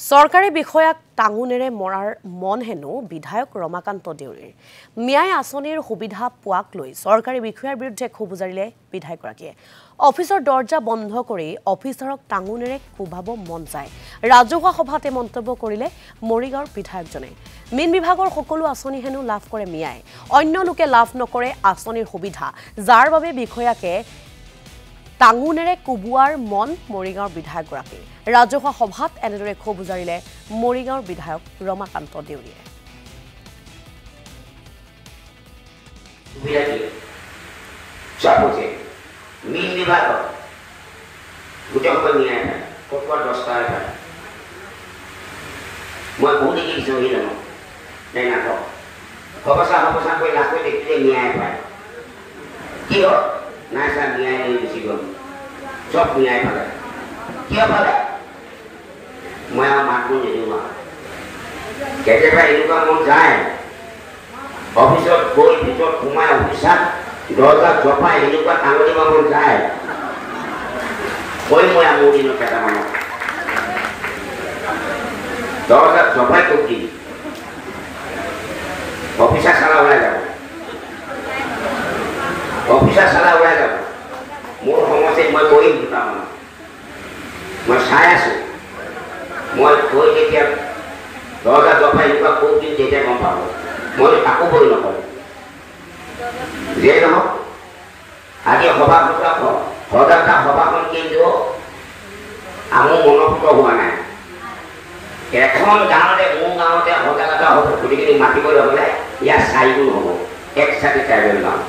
চৰকাৰী বিষয়াক টাঙোনেৰে মৰাৰ মন হেনো বিধায়ক ৰমাকান্ত দেউৰীৰ মিয়াই আঁচনিৰ সুবিধা পোৱাক লৈ চৰকাৰী বিষয়াৰ বিৰুদ্ধে ক্ষোভ উজাৰিলে বিধায়কগৰাকীয়ে অফিচৰ দৰ্জা বন্ধ কৰি অফিচাৰক টাঙোনেৰে কোবাব মন যায় ৰাজহুৱা সভাতে মন্তব্য কৰিলে মৰিগাঁৱৰ বিধায়কজনে মীন বিভাগৰ সকলো আঁচনি হেনো লাভ কৰে মিয়াই অন্য লোকে লাভ নকৰে আঁচনিৰ সুবিধা যাৰ বাবে বিষয়াকে টাঙোনেৰে কোবোৱাৰ মন মৰিগাঁৱৰ বিধায়কগৰাকী ৰাজহুৱা সভাত এনেদৰে ক্ষোভ উজাৰিলে মৰিগাঁৱৰ বিধায়ক ৰমাকান্ত দেউৰীয়ে মীন বিভাগৰ গোটেইসকল নিয়াই পায় ক'ৰবাত 10টাই পায় মই বহু দেখিছোঁ সি জানো নাই নাটক সবচা কৰি লাকৈ দেখিলে নিয়াই পায় কি হ'ল নাই ছাৰ নিয়াই লৈ গুচি গ'ল চব নিয়াই পালে কিয় পালে মই আৰু মাতবোৰ নিদিওঁ আৰু কেতিয়াবা এনেকুৱা মন যায় অফিচত গৈ ভিতৰত সোমাই অফিচাৰ দৰ্জাত জপাই এনেকুৱা টাঙনি মাৰিব যায় কৈ মই মোৰ দিনত কেইটামানত দৰ্জাত জপাই তোক দিম অফিচাৰ চালা ওলাই যাব মোৰ সমস্যাত মই কৰিম দুটামান মই চাই আছোঁ মই কৈ যেতিয়া দৰ্জা জপাই এনেকুৱা কোপ দিম তেতিয়া গম পাব মই তাকো বহি নকৰোঁ যিয়ে নহওক আজি সভাখন কিন্তু মোৰ মনপুত হোৱা নাই এখন গাঁৱতে মোৰ গাঁৱতে সজাগতা হ'ব গতিকে মাতিবলৈ হ'লে ইয়াৰ চাৰিগুণ হ'ব এক চাৰি ট্ৰাইবেল গাঁও